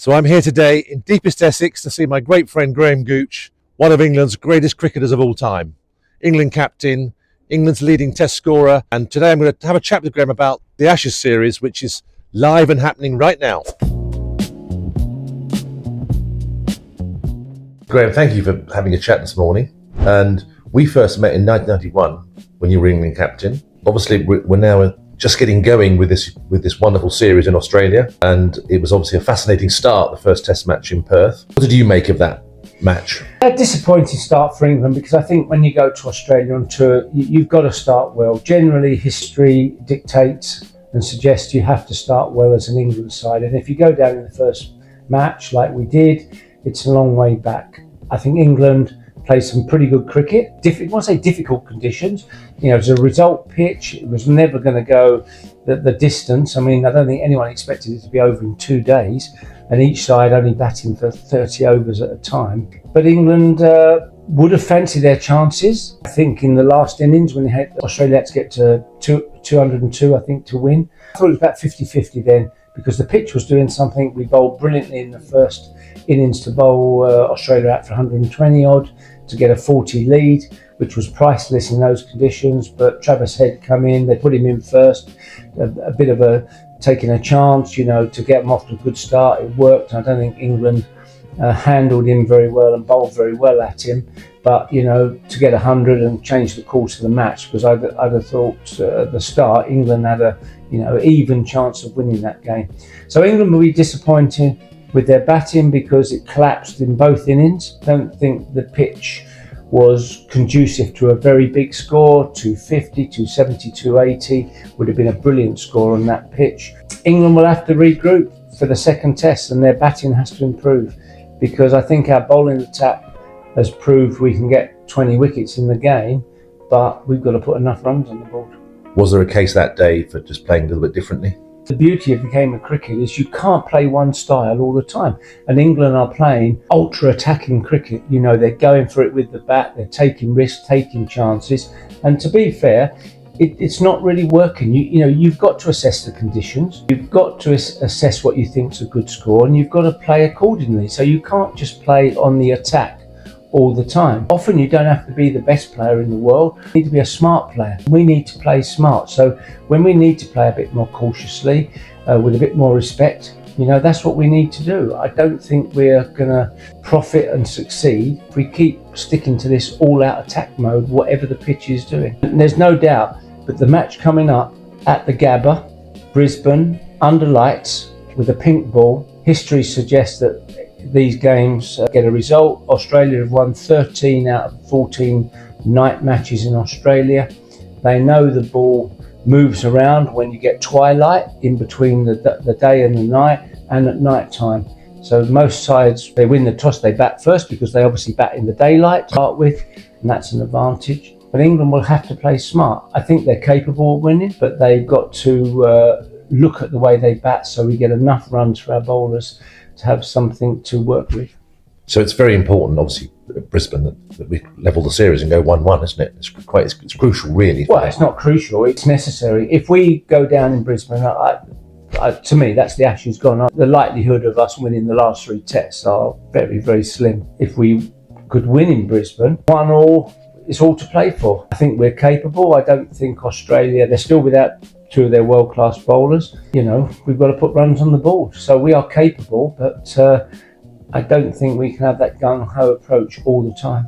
So I'm here today in deepest Essex to see my great friend Graham Gooch, one of England's greatest cricketers of all time. England captain, England's leading test scorer, and today I'm going to have a chat with Graham about the Ashes series, which is live and happening right now. Graham, thank you for having a chat this morning. And we first met in 1991 when you were England captain. Obviously, we're now just getting going with this wonderful series in Australia, and it was obviously a fascinating start, the first Test match in Perth. What did you make of that match? A disappointing start for England, because I think when you go to Australia on tour, you've got to start well. Generally, history dictates and suggests you have to start well as an England side, and if you go down in the first match like we did, it's a long way back. I think England played some pretty good cricket. I want to say difficult conditions. You know, it was a result pitch. It was never going to go the distance. I mean, I don't think anyone expected it to be over in 2 days, and each side only batting for 30 overs at a time. But England would have fancied their chances. I think in the last innings, when Australia had to get to 202, I think, to win. I thought it was about 50-50 then, because the pitch was doing something. We bowled brilliantly in the first innings to bowl Australia out for 120 odd to get a 40 lead, which was priceless in those conditions. But Travis Head come in, they put him in first, a bit of taking a chance, you know, to get him off to a good start. It worked. I don't think England handled him very well and bowled very well at him, but you know, to get 100 and change the course of the match, because I'd have thought at the start England had a even chance of winning that game. So England will be disappointed with their batting because it collapsed in both innings. I don't think the pitch was conducive to a very big score. 250, 270, 280 would have been a brilliant score on that pitch. England will have to regroup for the second test, and their batting has to improve, because I think our bowling attack has proved we can get 20 wickets in the game, but we've got to put enough runs on the board. Was there a case that day for just playing a little bit differently? The beauty of the game of cricket is you can't play one style all the time, and England are playing ultra attacking cricket. You know, they're going for it with the bat, they're taking risks, taking chances, and to be fair, it's not really working. You know, you've got to assess the conditions, you've got to assess what you think's a good score, and you've got to play accordingly. So you can't just play on the attack all the time. Often you don't have to be the best player in the world, you need to be a smart player. We need to play smart. So when we need to play a bit more cautiously, with a bit more respect, you know, that's what we need to do. I don't think we're going to profit and succeed if we keep sticking to this all-out attack mode, whatever the pitch is doing. And there's no doubt that the match coming up at the Gabba, Brisbane, under lights, with a pink ball, history suggests that these games get a result. Australia have won 13 out of 14 night matches in Australia. They know the ball moves around when you get twilight, in between the day and the night, and at night time. So most sides, they win the toss, they bat first, because they obviously bat in the daylight to start with, and that's an advantage. But England will have to play smart. I think they're capable of winning, but they've got to look at the way they bat, so we get enough runs for our bowlers to have something to work with. So it's very important, obviously, at Brisbane, that we level the series and go 1-1, isn't it? It's crucial, really. Well, it's not crucial, it's necessary. If we go down in Brisbane, to me, that's the Ashes gone. The likelihood of us winning the last 3 tests are very, very slim. If we could win in Brisbane, 1-1, it's all to play for. I think we're capable. I don't think Australia, they're still without 2 of their world-class bowlers. You know, we've got to put runs on the board. So we are capable, but I don't think we can have that gung-ho approach all the time.